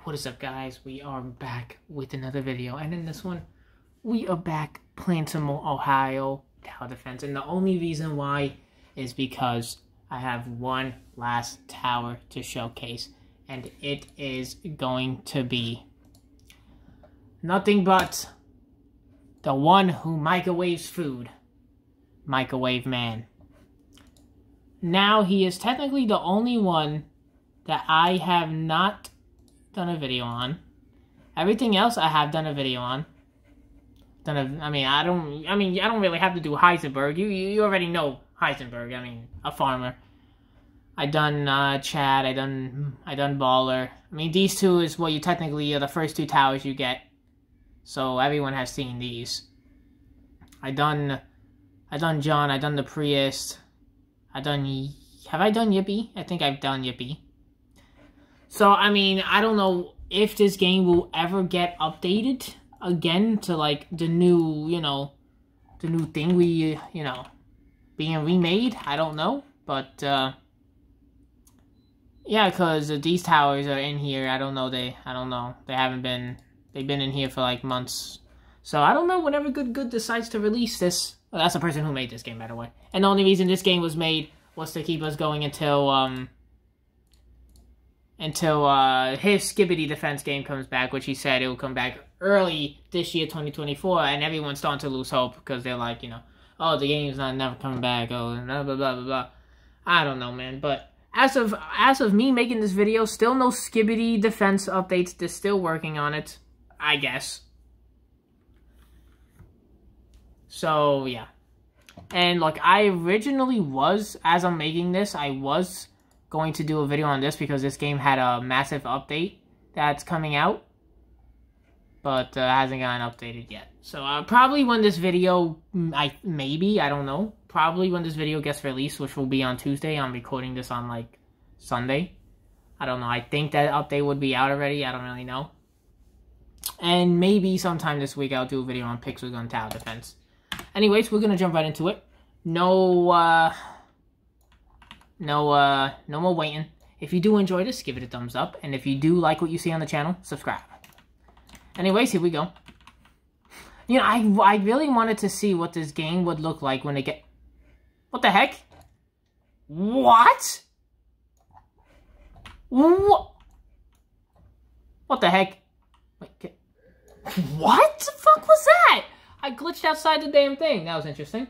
What is up, guys? We are back with another video, and in this one we are back playing some more Ohio Tower Defense, and the only reason why is because I have one last tower to showcase, and it is going to be nothing but the one who microwaves food, Microwave Man. Now, he is technically the only one that I have not done a video on. Everything else I have done a video on. I don't really have to do Heisenberg. You already know Heisenberg. I mean, a farmer. I done Chad. I done Baller. I mean, these two is what you technically are the first two towers you get. So everyone has seen these. I done John. I done the Priest. Have I done Yippee? I think I've done Yippee. So, I mean, I don't know if this game will ever get updated again to, like, the new, the new thing being remade. I don't know. But, yeah, because these towers are in here. I don't know. They've been in here for, like, months. So, I don't know whenever Good decides to release this. Well, that's the person who made this game, by the way. And the only reason this game was made was to keep us going until his Skibidi Defense game comes back, which he said it will come back early this year, 2024, and everyone's starting to lose hope because they're like, oh, the game's never coming back, oh, blah, blah, blah, blah, blah. I don't know, man, but as of me making this video, still no Skibidi Defense updates. They're still working on it, I guess. So, yeah. And, like, I originally was, as I'm making this, I was going to do a video on this because this game had a massive update that's coming out. But hasn't gotten updated yet. So, probably when this video, I don't know. Probably when this video gets released, which will be on Tuesday. I'm recording this on, like, Sunday. I don't know. I think that update would be out already. I don't really know. And maybe sometime this week I'll do a video on Pixel Gun Tower Defense. Anyways, we're gonna jump right into it. No more waiting. If you do enjoy this, give it a thumbs up. And if you do like what you see on the channel, subscribe. Anyways, here we go. I really wanted to see what this game would look like when it get... What the heck? What? What the heck? Wait, what the fuck was that? I glitched outside the damn thing. That was interesting.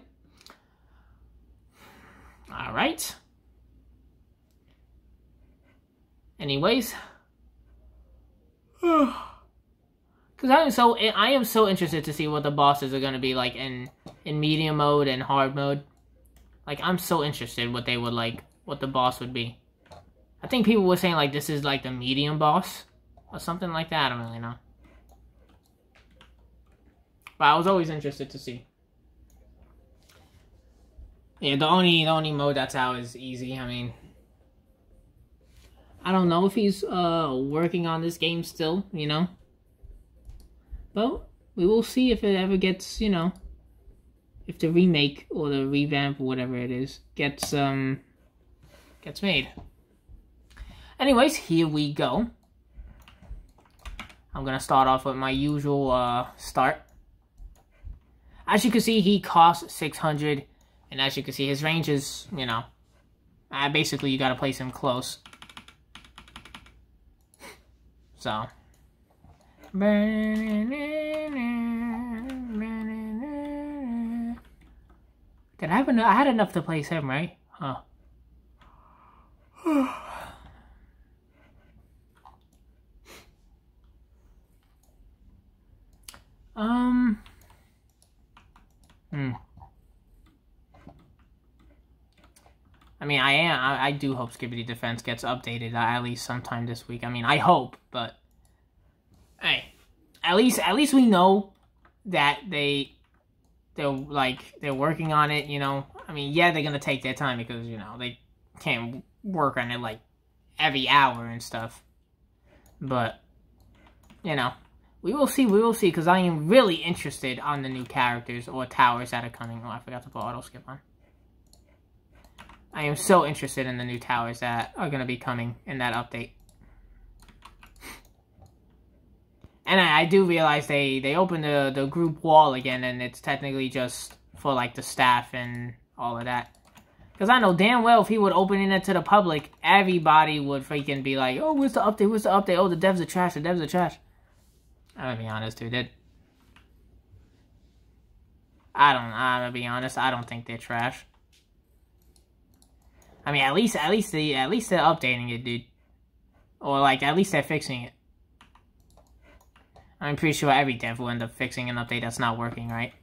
Alright. Anyways. Because I am so interested to see what the bosses are going to be like in medium mode and hard mode. Like, I'm so interested what they would like, what the boss would be. I think people were saying, like, this is like the medium boss or something like that. I don't really know. But I was always interested to see. Yeah, the only mode that's out is easy. I mean, I don't know if he's working on this game still, But we will see if it ever gets, if the remake or the revamp or whatever it is gets made. Anyways, here we go. I'm gonna start off with my usual start. As you can see, he costs 600, and as you can see, his range is, basically you gotta place him close. So. Did I have enough? I had enough to place him, right? Huh. I mean, I do hope Skibidi Defense gets updated at least sometime this week. I mean, I hope, but hey, at least we know that they're working on it. I mean, yeah, they're gonna take their time because they can't work on it like every hour and stuff. But we will see, because I am really interested on the new characters or towers that are coming. Oh, I forgot to put auto skip on. I am so interested in the new towers that are going to be coming in that update. And I do realize they opened the group wall again, and it's technically just for, like, the staff and all of that. Because I know damn well if he would open it to the public, everybody would freaking be like, oh, where's the update? Where's the update? Oh, the devs are trash. The devs are trash. I'm gonna be honest, dude. I'm gonna be honest. I don't think they're trash. I mean, at least they're updating it, dude. Or, like, at least they're fixing it. I'm pretty sure every dev will end up fixing an update that's not working, right?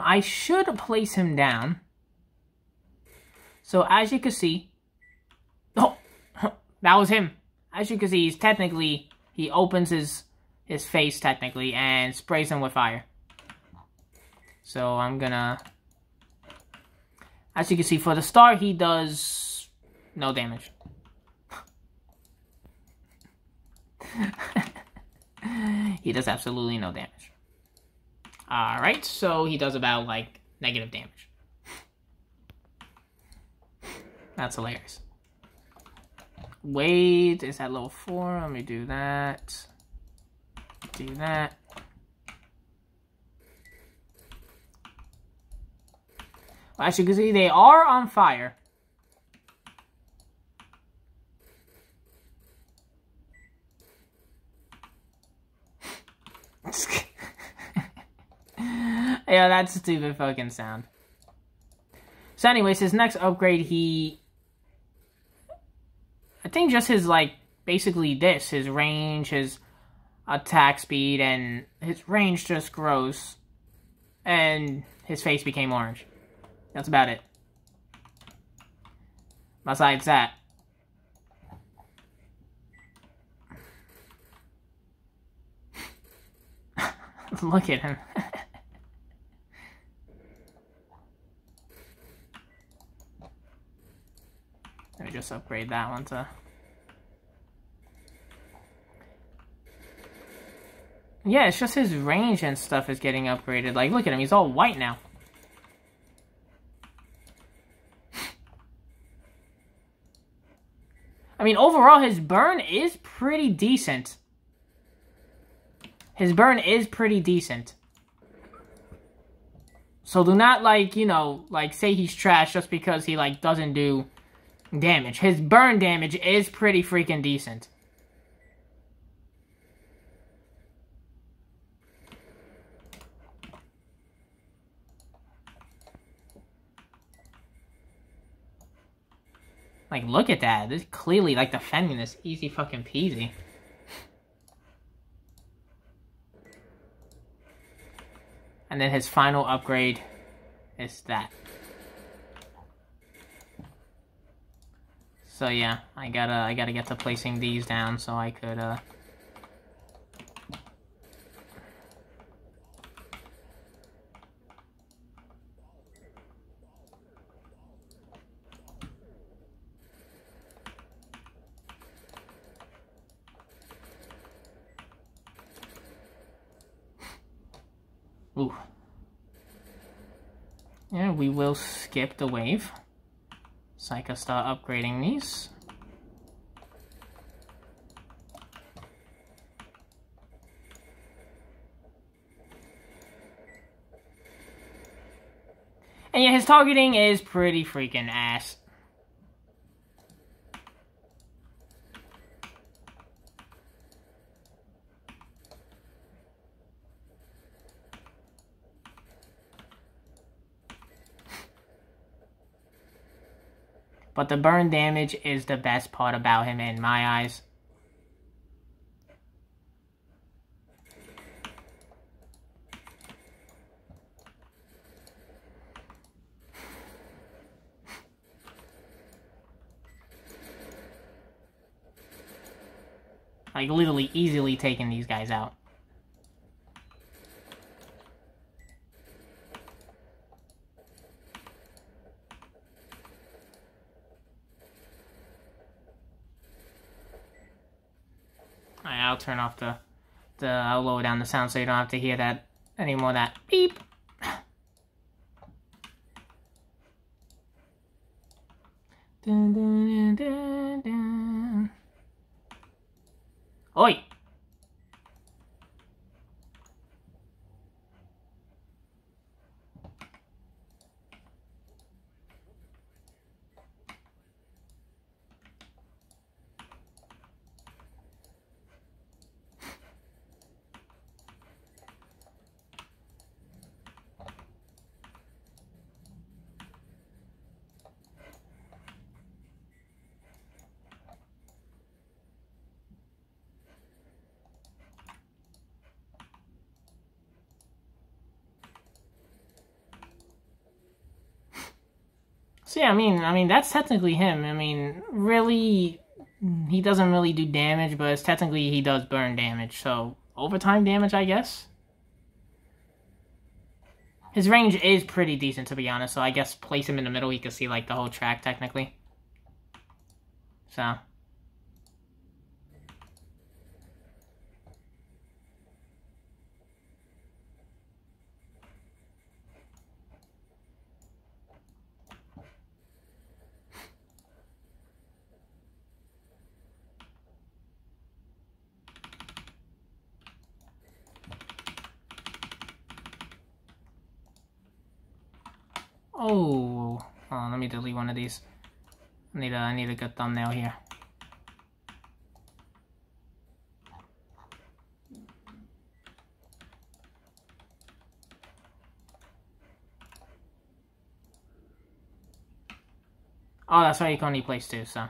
I should place him down. So, as you can see... Oh! That was him. As you can see, he's technically... He opens his face, technically, and sprays him with fire. So, I'm gonna... As you can see, for the start, he does... no damage. He does absolutely no damage. Alright, so he does about, like, negative damage. That's hilarious. Wait, is that level 4? Let me do that. Do that. Well, as you can see, they are on fire. Yeah, that's a stupid fucking sound. So anyways, his next upgrade, I think just his, like, basically this. His range, his attack speed, and his range just grows. And his face became orange. That's about it. Besides that. Look at him. Let me just upgrade that one to... Yeah, it's just his range and stuff is getting upgraded. Like, look at him, he's all white now. I mean, overall, his burn is pretty decent. His burn is pretty decent. So do not, like, you know, like, say he's trash just because he, like, doesn't do damage. His burn damage is pretty freaking decent. Like, look at that. This is clearly, like, defending this easy fucking peasy. And then his final upgrade is that. So yeah, I gotta get to placing these down so I could Ooh. Yeah, we will skip the wave. So I can start upgrading these. And yeah, his targeting is pretty freaking ass. But the burn damage is the best part about him in my eyes. Like, literally easily taking these guys out. I'll turn off I'll lower down the sound so you don't have to hear that anymore, that beep. Dun, dun, dun, dun. Oi! See, I mean, that's technically him. I mean, really, he doesn't really do damage, but it's technically he does burn damage. So, overtime damage, I guess. His range is pretty decent, to be honest. So, I guess place him in the middle, you can see, like, the whole track, technically. So... Oh, let me delete one of these. I need a good thumbnail here. Oh, that's right, you can only place 2, so.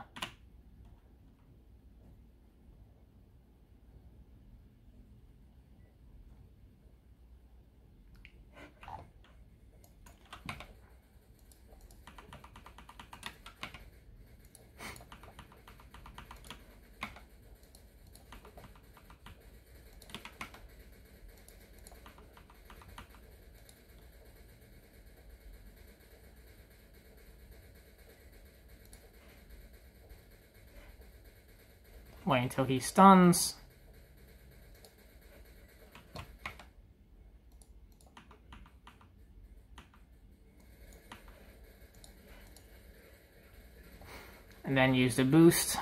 Wait until he stuns. And then use the boost.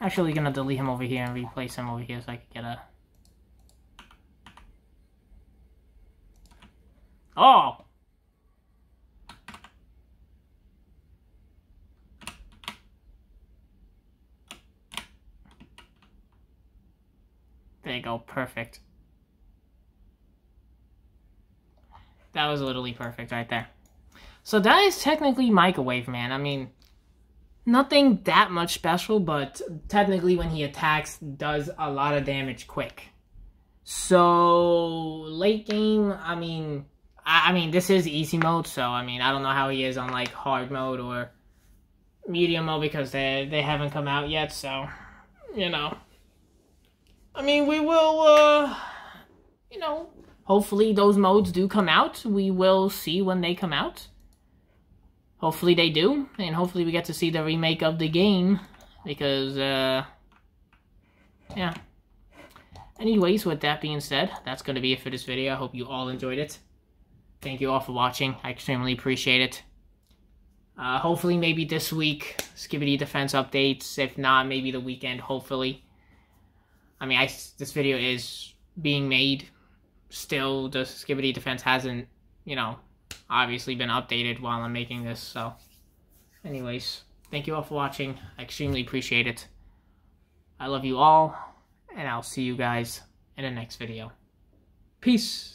Actually gonna delete him over here and replace him over here so I can get a... Oh! There you go, perfect. That was literally perfect right there. So that is technically Microwave Man. I mean, nothing that much special, but technically when he attacks, does a lot of damage quick. So, late game, I mean, this is easy mode, so, I mean, I don't know how he is on, like, hard mode or medium mode because they haven't come out yet, so, you know. I mean, we will, you know, hopefully those modes do come out. We will see when they come out. Hopefully they do, and hopefully we get to see the remake of the game, because, yeah. Anyways, with that being said, that's going to be it for this video. I hope you all enjoyed it. Thank you all for watching. I extremely appreciate it. Hopefully maybe this week, Skibidi Defense updates. If not, maybe the weekend, hopefully. I mean, this video is being made. Still, the Skibidi Defense hasn't, you know, obviously been updated while I'm making this, so. Anyways, thank you all for watching. I extremely appreciate it. I love you all, and I'll see you guys in the next video. Peace!